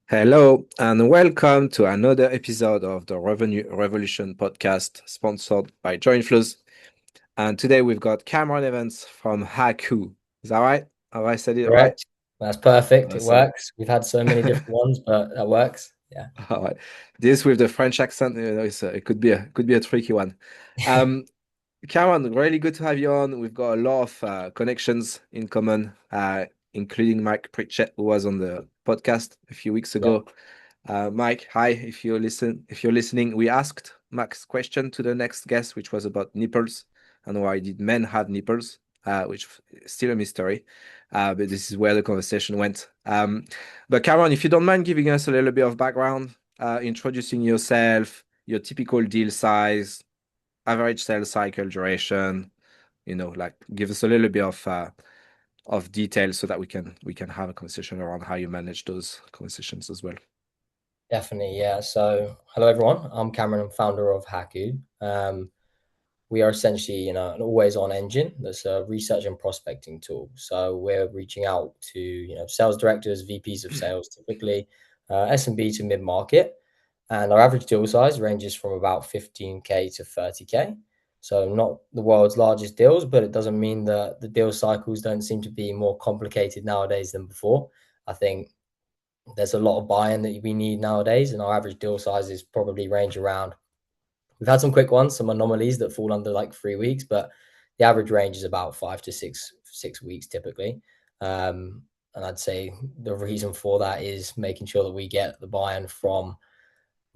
Hello and welcome to another episode of the Revenue Revolution podcast sponsored by Joinflows. And today we've got Cameron Evans from Haku. Is that right? Have I said it right? Correct. That's perfect. It Awesome. works. We've had so many different ones, but that works. Yeah. All right. This with the French accent, it could be a tricky one. Um, Cameron, really good to have you on. We've got a lot of connections in common, including Mike Pritchett, who was on the podcast a few weeks Yeah. ago. Mike, hi. If you're listening, we asked Mac's question to the next guest, which was about nipples and why did men have nipples, which is still a mystery. But this is where the conversation went. But Cameron, if you don't mind giving us a little bit of background, introducing yourself, your typical deal size, average sales cycle duration, like give us a little bit of detail so that we can have a conversation around how you manage those conversations as well. Definitely. Yeah. So, hello everyone. I'm Cameron. I'm founder of Haku. We are essentially, an always-on engine that's a research and prospecting tool. So we're reaching out to, sales directors, VPs of sales, typically SMB to mid-market, and our average deal size ranges from about 15K to 30K. So not the world's largest deals, but it doesn't mean that the deal cycles don't seem to be more complicated nowadays than before. I think there's a lot of buy-in that we need nowadays, and our average deal sizes probably range around. We've had some quick ones, some anomalies that fall under like 3 weeks, but the average range is about 5 to 6 weeks typically. And I'd say the reason for that is making sure that we get the buy-in from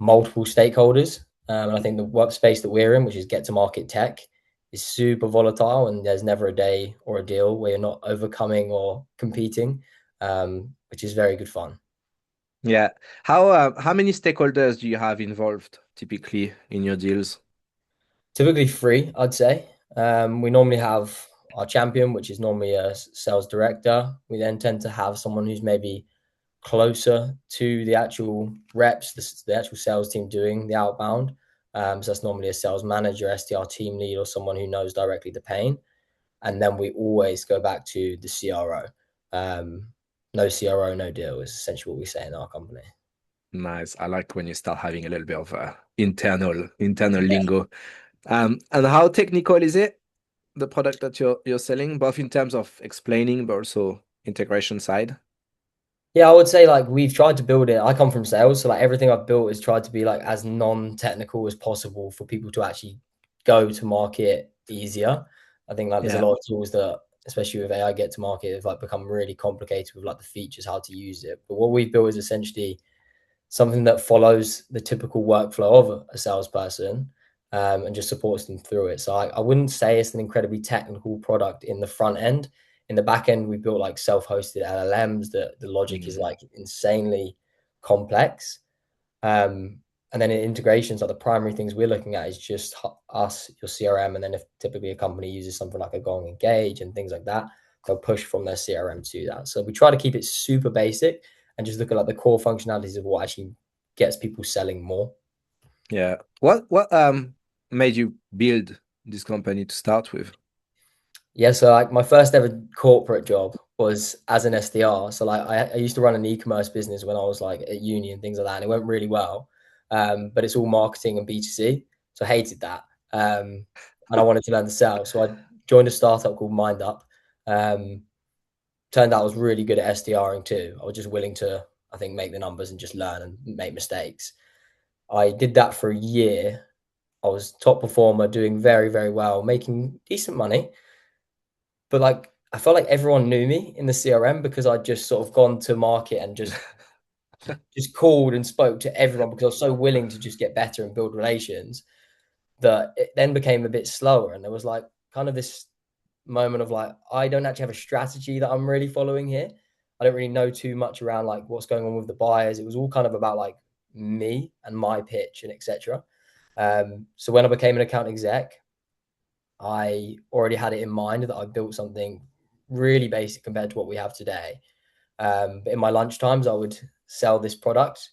multiple stakeholders. And I think the workspace that we're in, which is get to market tech, is super volatile, and there's never a day or a deal where you're not overcoming or competing, which is very good fun. Yeah. How many stakeholders do you have involved typically in your deals? Typically three, I'd say. We normally have our champion, which is normally a sales director. We then tend to have someone who's maybe closer to the actual reps, the actual sales team doing the outbound. So that's normally a sales manager, SDR team lead, or someone who knows directly the pain. And then we always go back to the CRO. No CRO, no deal is essentially what we say in our company. Nice. I like when you start having a little bit of internal lingo. And how technical is it, the product that you're selling, both in terms of explaining, but also integration side? Yeah, I would say like we've tried to build it. I come from sales, so like everything I've built is tried to be like as non-technical as possible for people to actually go to market easier. I think like there's a Yeah. lot of tools that, especially with AI, get to market have like become really complicated with like the features, how to use it. But what we've built is essentially something that follows the typical workflow of a salesperson, and just supports them through it. So I wouldn't say it's an incredibly technical product in the front end. In the back end, we built like self-hosted LLMs that the logic is Mm. like insanely complex. And then in integrations, like the primary things we're looking at is just us, your CRM, and then if typically a company uses something like a Gong Engage and things like that, they'll push from their CRM to that. So we try to keep it super basic and just look at like the core functionalities of what actually gets people selling more. Yeah. What made you build this company to start with? Yeah, so like my first ever corporate job was as an SDR. So like I used to run an e-commerce business when I was like at uni and things like that, and it went really well. But it's all marketing and B2C, so I hated that. And I wanted to learn to sell, so I joined a startup called MindUp. Um, Turned out I was really good at SDRing too. I was just willing to, I think, make the numbers and just learn and make mistakes. I did that for a year. I was top performer, doing very, very well, making decent money. But like I felt like everyone knew me in the CRM because I'd just sort of gone to market and just called and spoke to everyone because I was so willing to just get better and build relations that it then became a bit slower. And there was like kind of this moment of like, I don't actually have a strategy that I'm really following here. I don't really know too much around like what's going on with the buyers. It was all kind of about like me and my pitch and etc. So when I became an account exec, I already had it in mind that I built something really basic compared to what we have today. But in my lunch times, I would sell this product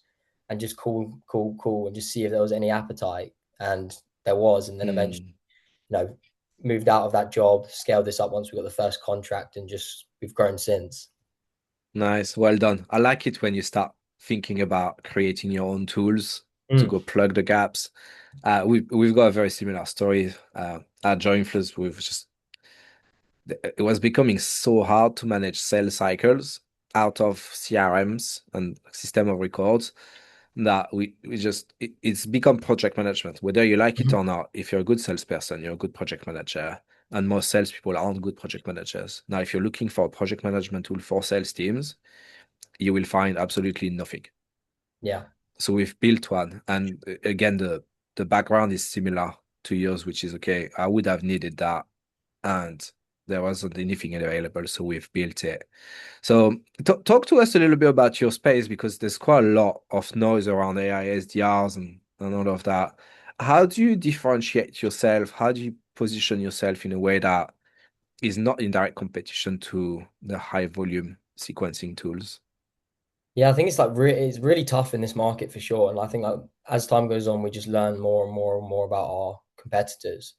and just call, and just see if there was any appetite. And there was. And then eventually, Mm. you know, moved out of that job, scaled this up once we got the first contract, and just we've grown since. Nice. Well done. I like it when you start thinking about creating your own tools to Mm. go plug the gaps. We've got a very similar story at Joinflux. We've just it was becoming so hard to manage sales cycles out of CRMs and system of records that we just it's become project management. Whether you like it Mhm. or not, if you're a good salesperson, you're a good project manager. And most salespeople aren't good project managers. Now, if you're looking for a project management tool for sales teams, you will find absolutely nothing. Yeah. So we've built one, and again, the background is similar to yours, which is okay. I would have needed that, and there wasn't anything available, so we've built it. So talk to us a little bit about your space because there's quite a lot of noise around AI SDRs and all of that. How do you differentiate yourself? How do you position yourself in a way that is not in direct competition to the high volume sequencing tools? Yeah, I think it's like it's really tough in this market for sure. And I think like as time goes on, we just learn more and more and more about our competitors.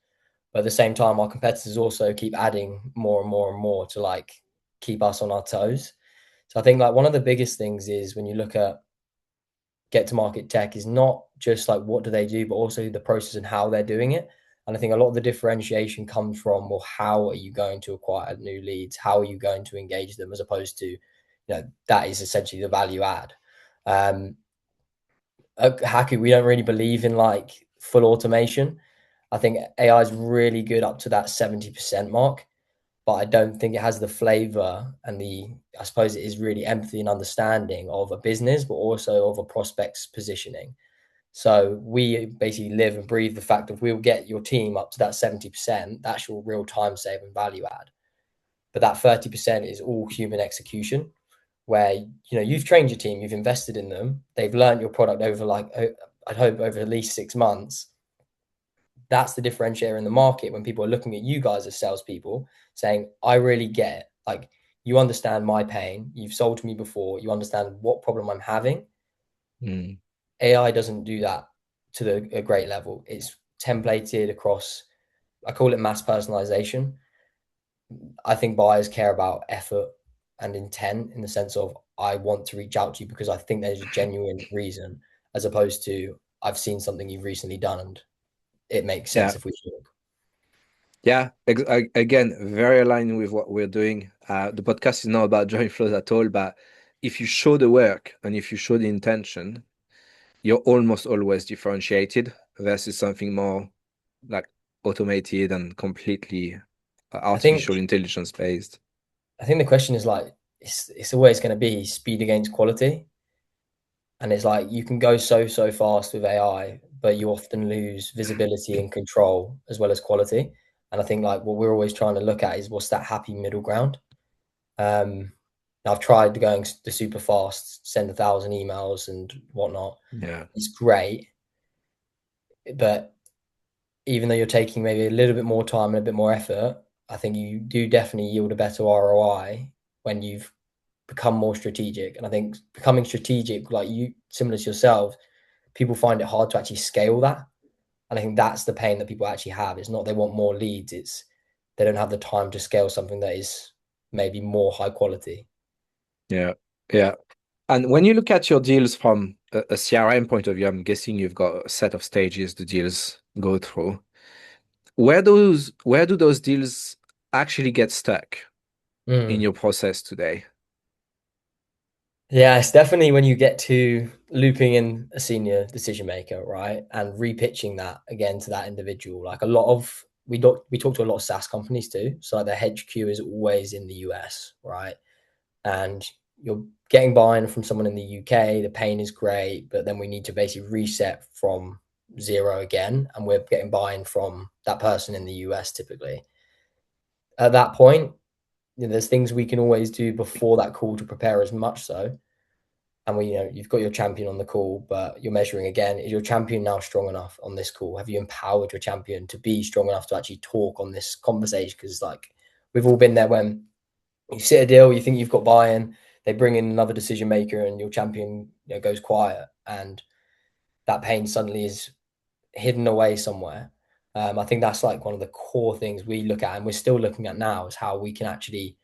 But at the same time, our competitors also keep adding more and more and more to like keep us on our toes. So I think like one of the biggest things is when you look at get to market tech is not just like what do they do, but also the process and how they're doing it. And I think a lot of the differentiation comes from, well, how are you going to acquire new leads? How are you going to engage them as opposed to, that is essentially the value add. At Haku, we don't really believe in like full automation. I think AI is really good up to that 70% mark, but I don't think it has the flavor and I suppose it is really empathy and understanding of a business, but also of a prospect's positioning. So we basically live and breathe the fact that we'll get your team up to that 70%. That's your real time save and value add. But that 30% is all human execution, where you've trained your team, you've invested in them, they've learned your product over like I'd hope over at least 6 months. That's the differentiator in the market when people are looking at you guys as salespeople, saying, "I really get it. Like you understand my pain. You've sold to me before. You understand what problem I'm having." Mm. AI doesn't do that to a great level. It's templated across. I call it mass personalization. I think buyers care about effort and intent in the sense of I want to reach out to you because I think there's a genuine reason, as opposed to I've seen something you've recently done and it makes sense Yeah. if we talk. Yeah, again, very aligned with what we're doing. The podcast is not about joint flows at all, but if you show the work and if you show the intention, you're almost always differentiated versus something more like automated and completely I think artificial intelligence based. I think the question is like it's always going to be speed against quality, and it's like you can go so fast with AI, but you often lose visibility and control as well as quality. And I think like what we're always trying to look at is what's that happy middle ground. Um, I've tried going the super fast, send 1,000 emails and whatnot. Yeah, It's great, but even though you're taking maybe a little bit more time and a bit more effort, I think you do definitely yield a better ROI when you've become more strategic. And I think becoming strategic, like you, similar to yourself, people find it hard to actually scale that. And I think that's the pain that people actually have. It's not they want more leads, it's they don't have the time to scale something that is maybe more high quality. yeah, yeah. And when you look at your deals from a CRM point of view, I'm guessing you've got a set of stages the deals go through. Where do those deals actually get stuck in Mm. your process today? Yeah, it's definitely when you get to looping in a senior decision maker, right, and repitching that again to that individual. Like a lot of we talk to a lot of SaaS companies too. So like their HQ is always in the US, right? And you're getting buy-in from someone in the UK. The pain is great, but then we need to basically reset from zero again, and we're getting buy-in from that person in the US typically. At that point, there's things we can always do before that call to prepare as much so. And you've got your champion on the call, but you're measuring again, is your champion now strong enough on this call? Have you empowered your champion to be strong enough to actually talk on this conversation? Because like we've all been there when you sit a deal, you think you've got buy-in, they bring in another decision maker and your champion goes quiet, and that pain suddenly is hidden away somewhere. I think that's like one of the core things we look at and we're still looking at now is how we can actually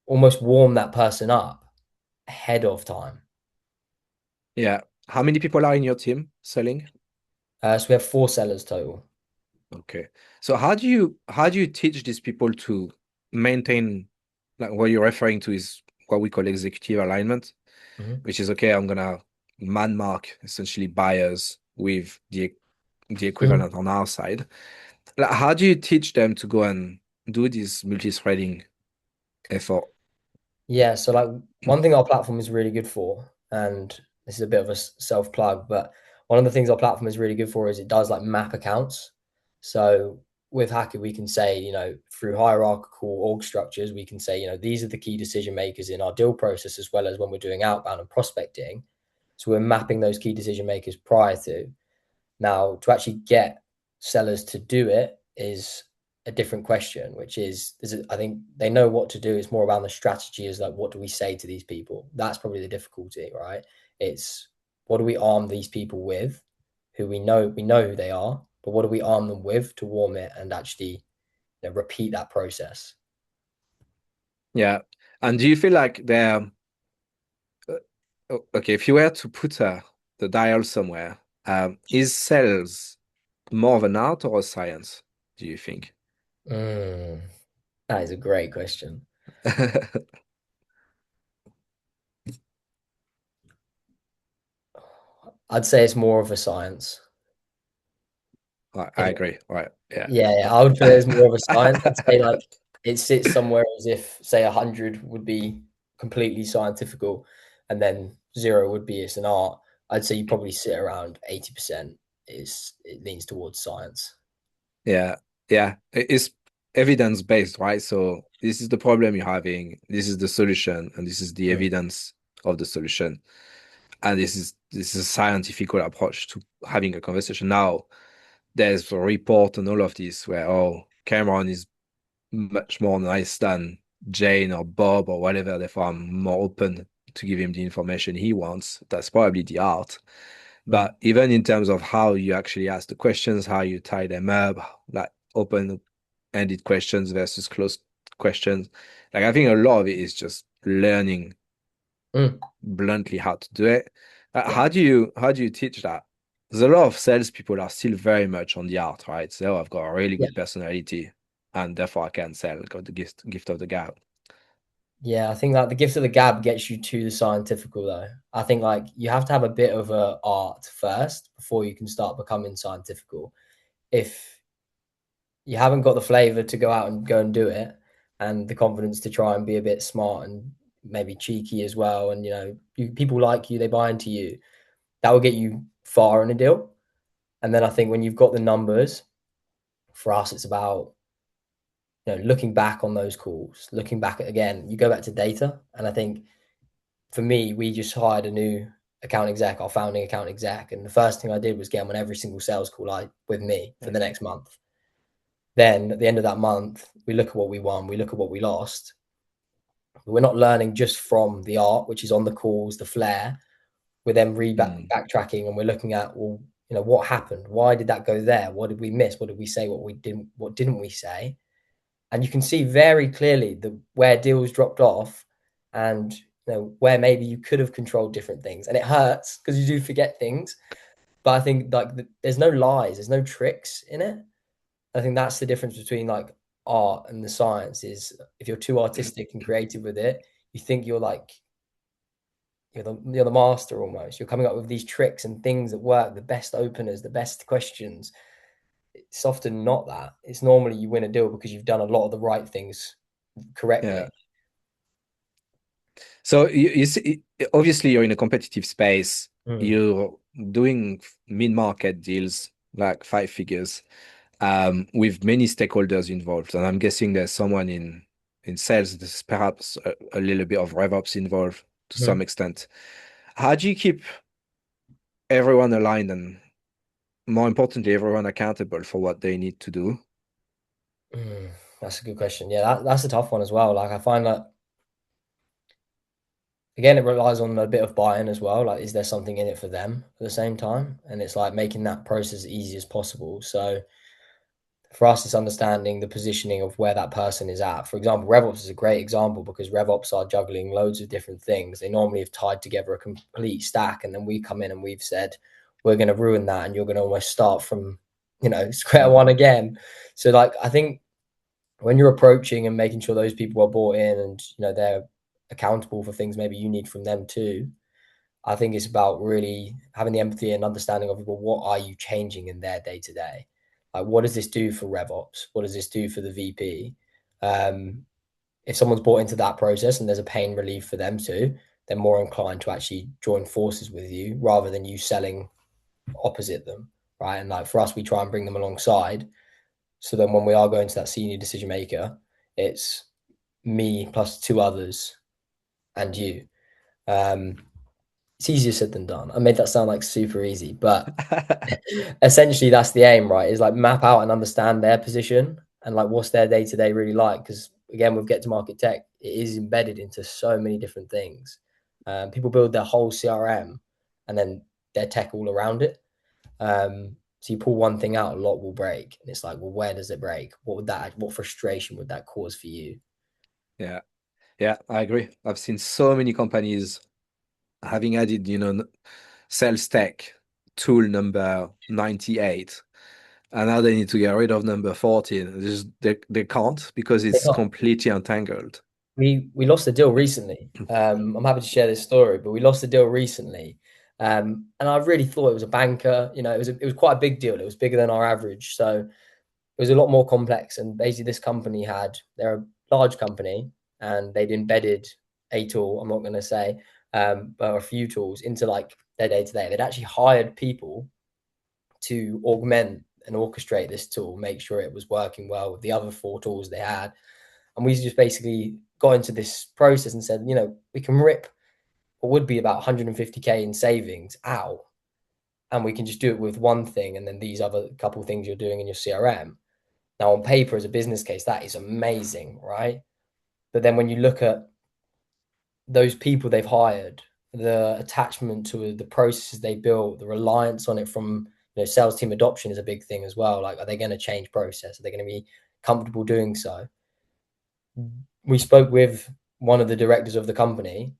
almost warm that person up ahead of time. Yeah. How many people are in your team selling? So we have 4 sellers total. Okay. So how do you teach these people to maintain, like what you're referring to is what we call executive alignment, Mhm. which is okay, I'm gonna man mark essentially buyers with the Mhm. equivalent on our side. Like, how do you teach them to go and do this multi-threading effort? Yeah, so like one thing our platform is really good for, and this is a bit of a self plug, but one of the things our platform is really good for is it does like map accounts. So with Haku, we can say, through hierarchical org structures, we can say, these are the key decision makers in our deal process, as well as when we're doing outbound and prospecting. So we're mapping those key decision makers prior to. Now, to actually get sellers to do it is a different question, which is I think they know what to do. It's more around the strategy is like, what do we say to these people? That's probably the difficulty, right? It's what do we arm these people with, who we know who they are, but what do we arm them with to warm it and actually repeat that process? Yeah. And do you feel like they're okay, if you were to put the dial somewhere, is sales more of an art or a science, do you think? Mm, that is a great question. I'd say it's more of a science. I agree. Right. Yeah. Yeah, I would put it as more of a science. I'd say like it sits somewhere as if say 100 would be completely scientifical, and then zero would be it's an art. I'd say you probably sit around 80% is it leans towards science. Yeah. Yeah. It's evidence based, right? So this is the problem you're having, this is the solution, and this is the Mm, evidence of the solution. And this is a scientific approach to having a conversation. Now, there's a report and all of this where, oh, Cameron is much more nice than Jane or Bob or whatever. Therefore, I'm more open to give him the information he wants. That's probably the art. mm, But even in terms of how you actually ask the questions, how you tie them up, like open-ended questions versus closed questions, like I think a lot of it is just learning mm, bluntly how to do it. yeah, How do you teach that? There's a lot of salespeople are still very much on the art, right? So I've got a really yeah, good personality, and therefore I can sell. Got the gift of the gab. yeah. I think like the gift of the gab gets you to the scientifical though. I think like you have to have a bit of a art first before you can start becoming scientifical. If you haven't got the flavor to go out and go and do it and the confidence to try and be a bit smart and maybe cheeky as well, and people like you, they buy into you, that will get you far in a deal. And then I think when you've got the numbers, for us it's about looking back on those calls, looking back at, again, you go back to data. And I think for me, we just hired a new account exec, our founding account exec, and the first thing I did was get him on every single sales call with me for the next month. Then at the end of that month, we look at what we won, we look at what we lost. We're not learning just from the art, which is on the calls, the flair. We're then Mm, backtracking, and we're looking at, well, what happened? Why did that go there? What did we miss? What did we say? What didn't we say? And you can see very clearly where deals dropped off, and where maybe you could have controlled different things. And it hurts because you do forget things. But I think like there's no lies, there's no tricks in it. I think that's the difference between like art and the science is if you're too artistic and creative with it, you think you're like you're the master almost. You're coming up with these tricks and things that work, the best openers, the best questions. It's often not that. It's normally you win a deal because you've done a lot of the right things yeah. correctly. So you see, obviously you're in a competitive space. Mm, You're doing mid-market deals, like five figures, with many stakeholders involved. And I'm guessing there's someone in sales. There's perhaps a little bit of RevOps involved to some mm, extent. How do you keep everyone aligned and, more importantly, everyone accountable for what they need to do? that's a good question. Yeah, that's a tough one as well. Like I find that again, it relies on a bit of buy-in as well. Like, is there something in it for them at the same time? And it's like making that process as easy as possible. So For us, it's understanding the positioning of where that person is at. For example, RevOps is a great example because RevOps are juggling loads of different things. They normally have tied together a complete stack, and then we come in and we've said, we're going to ruin that, and you're going to almost start from, square Mm. one again. So, like, I think when you're approaching and making sure those people are bought in and, they're accountable for things maybe you need from them too, I think it's about really having the empathy and understanding of, well, what are you changing in their day to day? Like, what does this do for RevOps? What does this do for the VP? If someone's bought into that process and there's a pain relief for them too, they're more inclined to actually join forces with you rather than you selling opposite them, right? And like for us, we try and bring them alongside. So then when we are going to that senior decision maker, it's me plus two others and you. Um, it's easier said than done. I made that sound like super easy, but essentially that's the aim, right? Is like map out and understand their position and like what's their day to day really like. Because again, with Get to Market Tech, it is embedded into so many different things. People build their whole CRM and then their tech all around it. So you pull one thing out, a lot will break, and it's like, well, where does it break? What frustration would that cause for you? Yeah, yeah, I agree. I've seen so many companies having added, sales tech tool number 98, and now they need to get rid of number 14. They can't because They it's can't. completely entangled. We lost a deal recently. I'm happy to share this story, but we lost a deal recently, and I really thought it was a banker. It was quite a big deal. It was bigger than our average, so it was a lot more complex. And basically, this company they're a large company, and they'd embedded a tool. I'm not going to say, but a few tools into like their day to day. They'd actually hired people to augment and orchestrate this tool, make sure it was working well with the other four tools they had. And we just basically got into this process and said, we can rip what would be about 150K in savings out, and we can just do it with one thing and then these other couple things you're doing in your CRM. Now, on paper, as a business case, that is amazing, right? But then when you look at those people they've hired, the attachment to the processes they built, the reliance on it from sales team adoption is a big thing as well. Like, are they going to change process? Are they going to be comfortable doing so? We spoke with one of the directors of the company,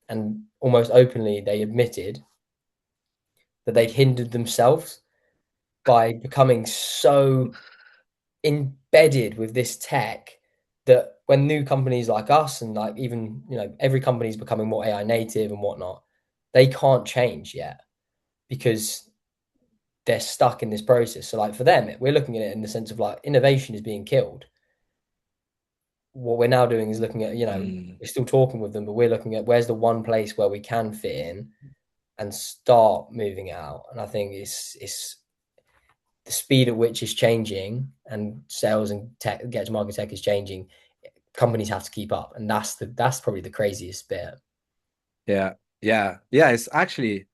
and almost openly they admitted that they'd hindered themselves by becoming so embedded with this tech that when new companies like us and like even every company is becoming more AI native and whatnot, they can't change yet because they're stuck in this process. So like for them, we're looking at it in the sense of like innovation is being killed. What we're now doing is looking at, Mm, we're still talking with them, but we're looking at where's the one place where we can fit in and start moving out. And I think it's the speed at which it's changing and sales and tech, get to market tech is changing. Companies have to keep up, and that's probably the craziest bit. yeah, yeah, yeah. It's actually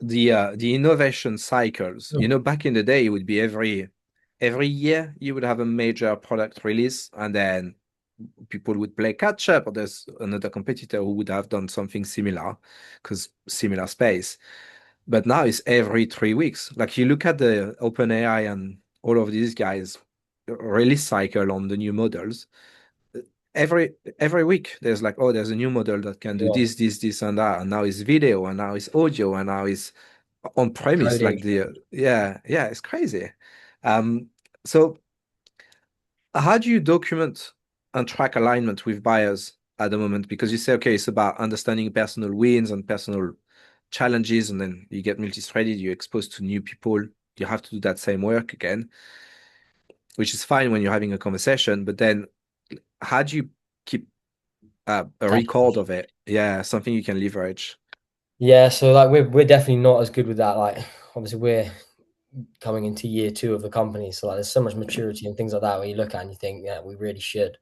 the innovation cycles. Back in the day, it would be every year you would have a major product release, and then people would play catch up, or there's another competitor who would have done something similar because similar space. But now it's every 3 weeks. Like you look at the OpenAI and all of these guys release cycle on the new models. Every week there's like, oh, there's a new model that can do Yeah. this, and that, and now it's video, and now it's audio, and now it's on premise. Coding. Like yeah, it's crazy. Um, so how do you document and track alignment with buyers at the moment? Because you say, okay, it's about understanding personal wins and personal challenges, and then you get multi-threaded, you're exposed to new people, you have to do that same work again, which is fine when you're having a conversation, but then how do you keep a record of it? Yeah, something you can leverage. Yeah, so like we're definitely not as good with that. Like obviously we're coming into year two of the company, so like there's so much maturity and things like that where you look at and you think, yeah, we really should.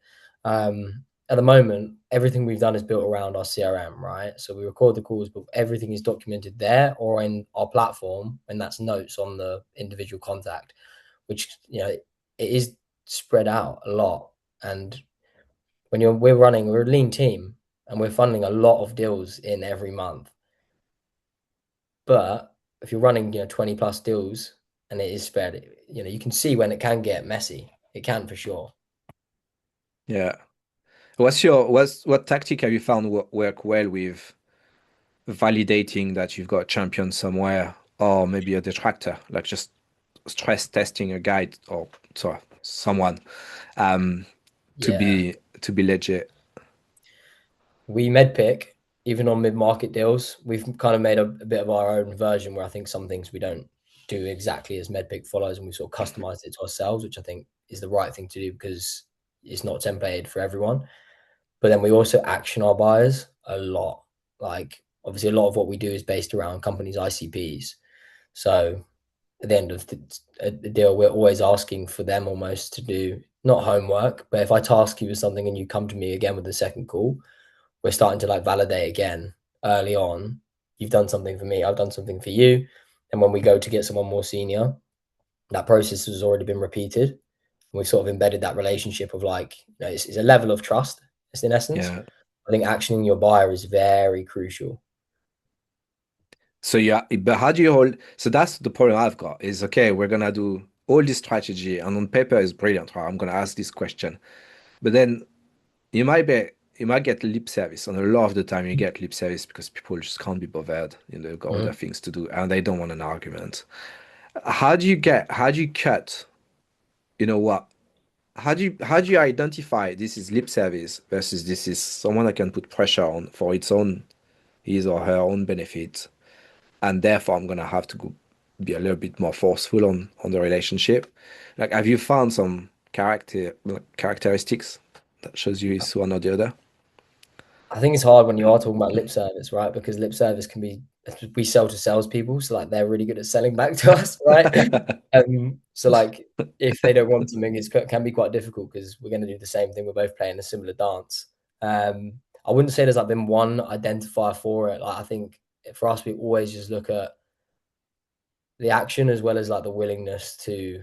At the moment, everything we've done is built around our CRM, right? So we record the calls, but everything is documented there or in our platform, and that's notes on the individual contact, which it is spread out a lot. And when we're a lean team and we're funding a lot of deals in every month. But if you're running, 20 plus deals and it is spread. You know, you can see when it can get messy. It can for sure. Yeah. What tactic have you found work well with validating that you've got a champion somewhere, or maybe a detractor, like just stress testing a guy or sorry, someone um to Yeah, be legit. we med pick even on mid market deals. We've kind of made a bit of our own version where I think some things we don't do exactly as med pick follows, and we sort of customized it to ourselves, which I think is the right thing to do because it's not templated for everyone. But then we also action our buyers a lot. Like obviously, a lot of what we do is based around companies' ICPs. So at the end of the deal, we're always asking for them almost to do not homework, but if I task you with something and you come to me again with the second call, we're starting to like validate again early on. You've done something for me, I've done something for you. And when we go to get someone more senior, that process has already been repeated. We've sort of embedded that relationship of like, you know, it's a level of trust. It's in essence. Yeah. I think actioning your buyer is very crucial. So yeah, but how do you hold? So that's the problem I've got is okay, we're gonna do all this strategy, and on paper is brilliant, right? I'm gonna ask this question, but then you might be you might get lip service, and a lot of the time you get lip service because people just can't be bothered. You know, they've got other Mm-hmm. things to do, and they don't want an argument. How do you cut? You know what? How do you identify this is lip service versus this is someone that can put pressure on for its own his or her own benefit, and therefore I'm gonna have to go be a little bit more forceful on the relationship. Like, have you found some characteristics that shows you is one or the other? I think it's hard when you are talking about lip service, right? Because lip service can be we sell to salespeople, so like they're really good at selling back to us, right? So like if they don't want something, it can be quite difficult because we're going to do the same thing. We're both playing a similar dance. I wouldn't say there's like been one identifier for it. Like I think for us, we always just look at the action as well as like the willingness to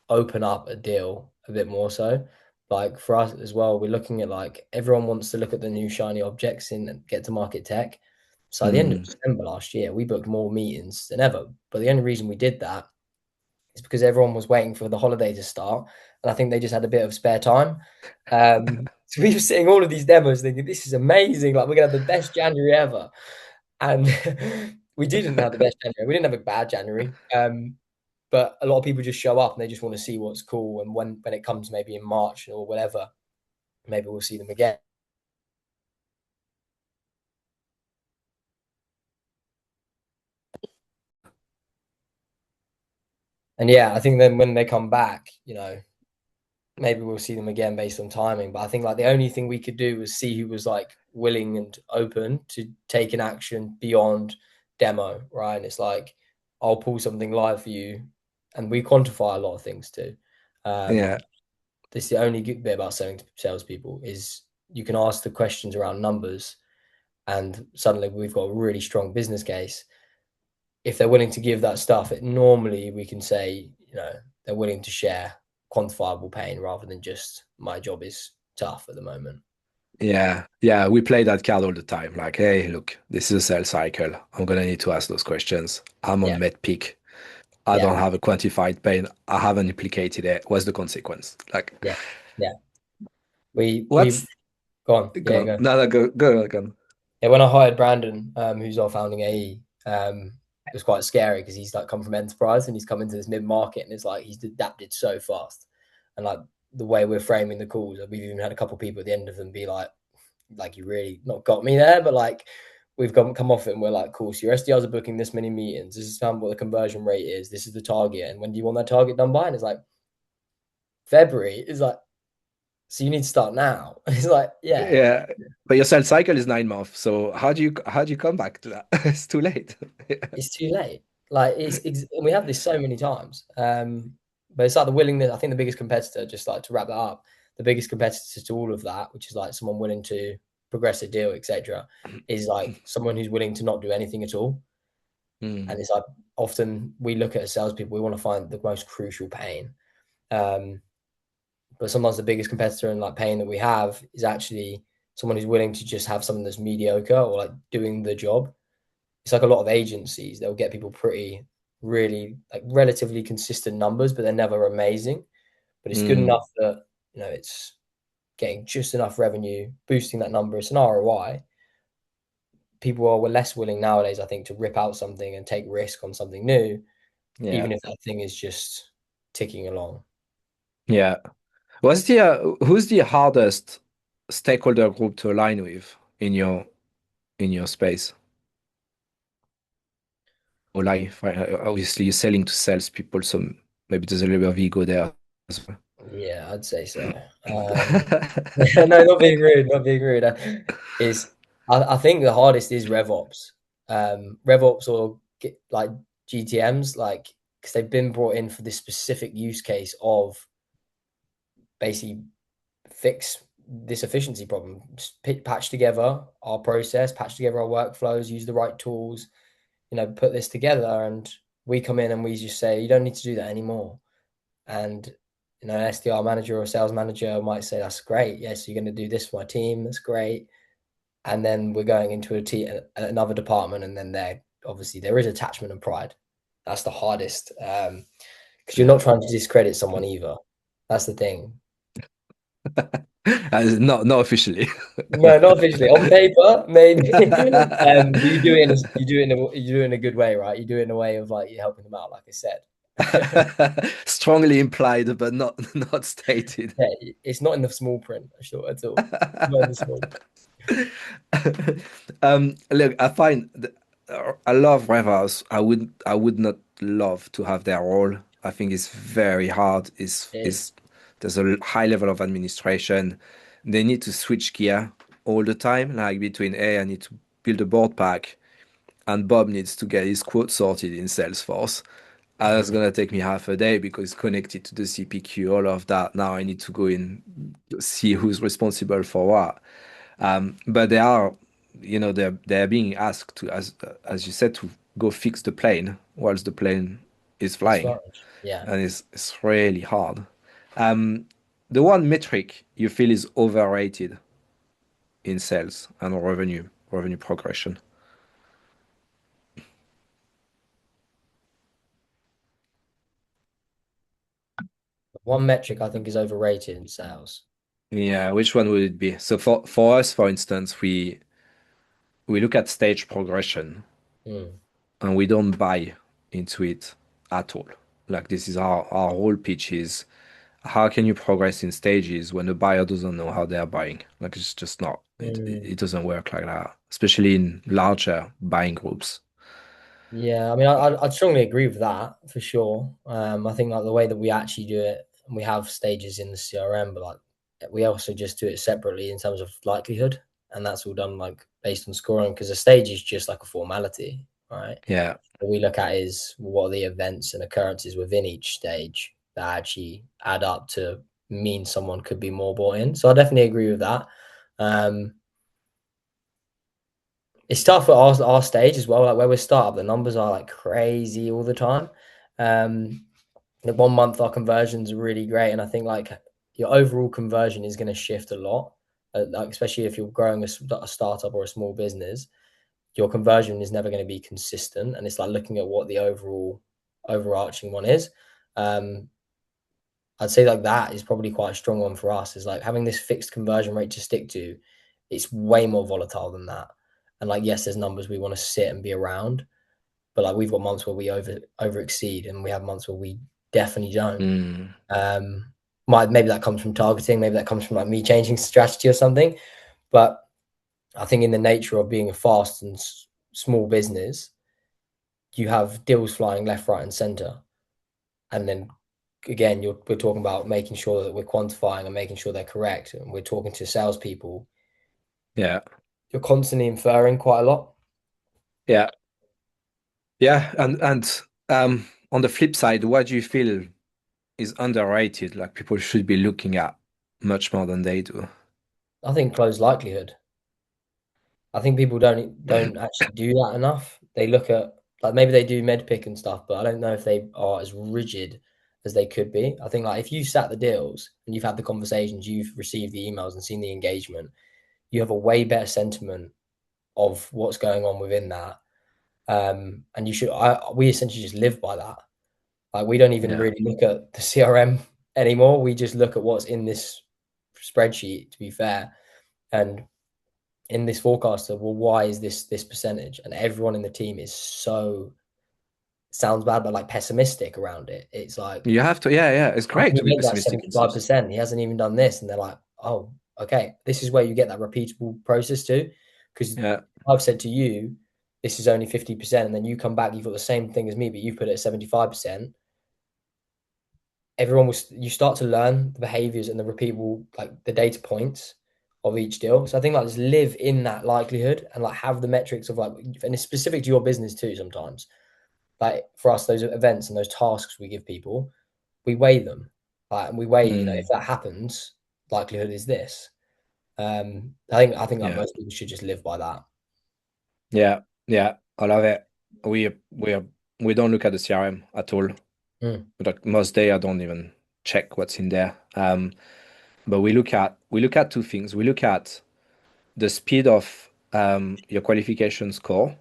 open up a deal a bit more so. Like for us as well, we're looking at like everyone wants to look at the new shiny objects in and get to market tech. So at the end of Mm, December last year, we booked more meetings than ever. But the only reason we did that is because everyone was waiting for the holiday to start. And I think they just had a bit of spare time. So we were seeing all of these demos thinking, this is amazing. Like we're gonna have the best January ever. And we didn't have the best January. We didn't have a bad January. But a lot of people just show up and they just want to see what's cool. And when it comes maybe in March or whatever, maybe we'll see them again. And yeah, I think then when they come back, you know, maybe we'll see them again based on timing. But I think like the only thing we could do was see who was like willing and open to take an action beyond demo, right? And it's like I'll pull something live for you, and we quantify a lot of things too. yeah, This is the only good bit about selling to salespeople is you can ask the questions around numbers, and suddenly we've got a really strong business case. If they're willing to give that stuff, it normally we can say, you know, they're willing to share quantifiable pain rather than just my job is tough at the moment. yeah. We play that card all the time. Like, hey, look, this is a sales cycle. I'm gonna need to ask those questions. I'm on Yeah, med peak. I yeah, don't have a quantified pain. I haven't implicated it. What's the consequence? Like, yeah, yeah. We what's go on. Yeah, go? go. No, no, go. Yeah, when I hired Brandon, who's our founding AE, it was quite scary because he's like come from enterprise and he's come into this mid market and it's like he's adapted so fast. And like the way we're framing the calls, we've even had a couple of people at the end of them be like you really not got me there, but like we've come off it and we're like, cool. So your SDRs are booking this many meetings. This is what the conversion rate is. This is the target. And when do you want that target done by? And it's like February. It's like, so you need to start now. It's like, yeah, Yeah, but your sales cycle is 9 months. So how do you come back to that? It's too late. it's too late. Like we have this so many times. But it's like the willingness. I think the biggest competitor, just like to wrap that up, the biggest competitor to all of that, which is like someone willing to progress a deal, etc., is like someone who's willing to not do anything at all. And Mm, it's like often we look at as salespeople, we want to find the most crucial pain. Um, but sometimes the biggest competitor and like pain that we have is actually someone who's willing to just have something that's mediocre or like doing the job. It's like a lot of agencies, they'll get people pretty really like relatively consistent numbers, but they're never amazing. But it's good Mm, enough that it's getting just enough revenue, boosting that number. It's an ROI. People are less willing nowadays, I think, to rip out something and take risk on something new, yeah. even if that thing is just ticking along. Yeah. Who's the hardest stakeholder group to align with in your space or life? Right? Obviously, you're selling to salespeople, so maybe there's a little bit of ego there as well. Yeah, I'd say so. No, not being rude, not being rude. Is I think the hardest is RevOps. RevOps or like GTMs, like because they've been brought in for this specific use case of basically fix this efficiency problem. Just patch together our process, patch together our workflows, use the right tools, put this together. And we come in and we just say, you don't need to do that anymore. And an SDR manager or a sales manager might say, that's great. Yes, you're going to do this for my team. That's great. And then we're going into another department, and then there is attachment and pride. That's the hardest because you're Yeah. not trying to discredit someone either. That's the thing. Not officially. No, not officially. On paper, maybe. You do it in a good way, right? You do it in a way of like you're helping them out, like I said. Strongly implied, but not stated. Yeah, it's not in the small print, sure, at all. Not in the small print. Look, I love RevOps. I would not love to have their role. I think it's very hard. It is. Is There's a high level of administration. They need to switch gear all the time, like between I need to build a board pack, and Bob needs to get his quote sorted in Salesforce. And it's Mhm. gonna take me half a day because it's connected to the CPQ, all of that. Now I need to go in, see who's responsible for what. But they are, they're being asked to, as you said, to go fix the plane whilst the plane is It's flying, fun. Yeah. and it's really hard. Um, the one metric you feel is overrated in sales and revenue progression. One metric I think is overrated in sales. Yeah, which one would it be? So for us, for instance, we look at stage progression Mm. and we don't buy into it at all. Like this is our whole pitch is how can you progress in stages when the buyer doesn't know how they're buying? Like it's just not Mm. it doesn't work like that, especially in larger buying groups. Yeah, I mean, I'd strongly agree with that for sure. I think like the way that we actually do it, and we have stages in the CRM, but like we also just do it separately in terms of likelihood, and that's all done like based on scoring because a stage is just like a formality, right? Yeah. What we look at is what are the events and occurrences within each stage that actually add up to mean someone could be more bought in. So I definitely agree with that. Um, it's tough at our stage as well, like where we start, the numbers are like crazy all the time. Like 1 month our conversions are really great, and I think like your overall conversion is going to shift a lot, like especially if you're growing a startup or a small business. Your conversion is never going to be consistent, and it's like looking at what the overarching one is. um I'd say like that is probably quite a strong one for us, is like having this fixed conversion rate to stick to. It's way more volatile than that. And like, yes, there's numbers we want to sit and be around, but like we've got months where we over exceed, and we have months where we definitely don't. Mm, Um, maybe that comes from targeting, maybe that comes from like me changing strategy or something. But I think in the nature of being a fast and small business, you have deals flying left, right, and center, and then again, we're talking about making sure that we're quantifying and making sure they're correct. And we're talking to salespeople. yeah. You're constantly inferring quite a lot. Yeah. Yeah. And on the flip side, what do you feel is underrated? Like people should be looking at much more than they do. I think close likelihood. I think people don't actually do that enough. They look at like maybe they do med pick and stuff, but I don't know if they are as rigid as they could be. I think like if you sat the deals and you've had the conversations, you've received the emails and seen the engagement, you have a way better sentiment of what's going on within that. And we essentially just live by that. Like we don't even Yeah. really look at the CRM anymore. We just look at what's in this spreadsheet, to be fair. And in this forecaster, well, why is this percentage? And everyone in the team is so, sounds bad, but like pessimistic around it. It's like, You have to, yeah, yeah. It's how can great to you be make that pessimistic in sales. 75%? He hasn't even done this. And they're like, oh, okay. This is where you get that repeatable process to. Because Yeah. I've said to you, this is only 50%. And then you come back, you've got the same thing as me, but you put it at 75%. Everyone was, you start to learn the behaviors and the repeatable, like the data points of each deal. So I think like just live in that likelihood and like have the metrics of like, and it's specific to your business too sometimes. Like for us, those events and those tasks we give people, we weigh them. Like, and we weigh, if Mm, that happens, likelihood is this. I think like yeah. most people should just live by that. Yeah. Yeah. I love it. We are we don't look at the CRM at all. Mm, Like most day I don't even check what's in there. But we look at two things. We look at the speed of your qualification score,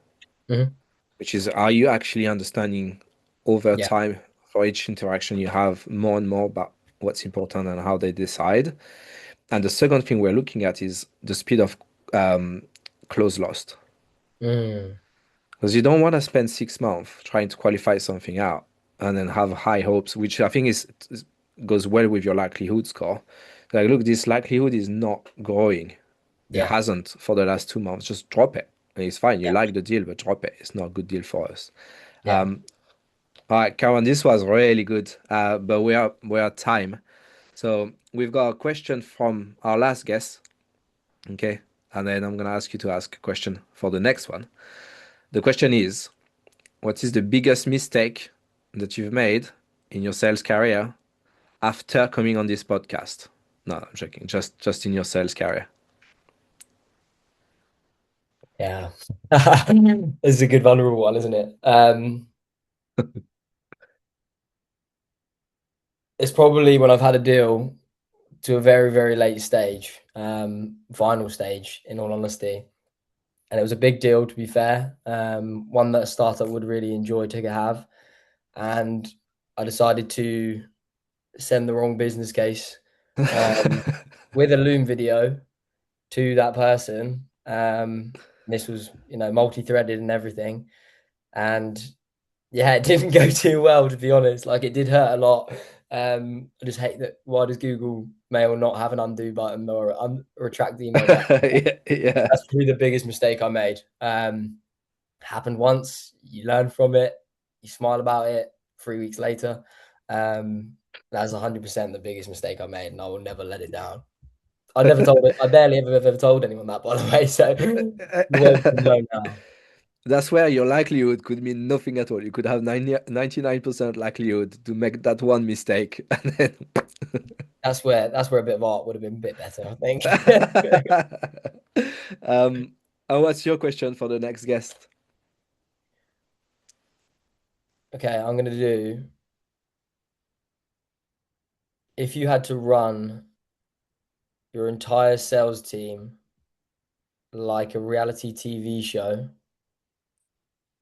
mhm. which is are you actually understanding over Yeah. time for each interaction you have more and more about what's important and how they decide. And the second thing we're looking at is the speed of um, close lost. Mm, Because you don't want to spend 6 months trying to qualify something out and then have high hopes, which I think goes well with your likelihood score. Like, look, this likelihood is not growing. It yeah. hasn't for the last 2 months. Just drop it. And it's fine. You Yeah. like the deal, but drop it. It's not a good deal for us. Yeah. All right, Karen, this was really good. But we are at time. So we've got a question from our last guest. Okay. And then I'm gonna ask you to ask a question for the next one. The question is, what is the biggest mistake that you've made in your sales career after coming on this podcast? No, I'm joking. Just in your sales career. Yeah. This is a good vulnerable one, isn't it? It's probably when I've had a deal to a very, very late stage, final stage, in all honesty. And it was a big deal, to be fair, one that a startup would really enjoy to have. And I decided to send the wrong business case um, with a Loom video to that person. This was, multi-threaded and everything. And yeah, it didn't go too well, to be honest. Like it did hurt a lot. I just hate that. Why does Google Mail not have an undo button or retract the email back? Yeah, yeah. That's probably the biggest mistake I made. Happened once, you learn from it, you smile about it. 3 weeks later, that's 100% the biggest mistake I made, and I will never let it down. I never told it. I barely ever told anyone that, by the way. So the world's been known now. That's where your likelihood could mean nothing at all. You could have 99% likelihood to make that one mistake, and then That's where a bit of art would have been a bit better, I think. um, and what's your question for the next guest? Okay, I'm gonna do. If you had to run your entire sales team like a reality TV show,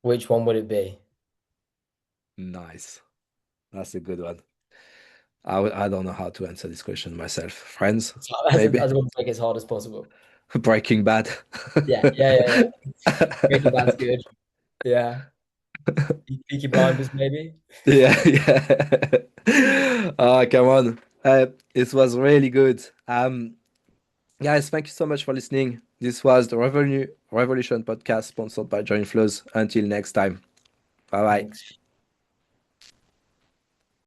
which one would it be? Nice. That's a good one. I don't know how to answer this question myself. Friends, I maybe. just want to make it as hard as possible. Breaking Bad. Yeah, yeah, yeah, yeah. Breaking Bad's good. Yeah. Peaky Blinders, maybe. Yeah, yeah. Come on. It was really good. Guys, thank you so much for listening. This was the Revolution podcast sponsored by Join Flows. Until next time. Bye bye. Thanks.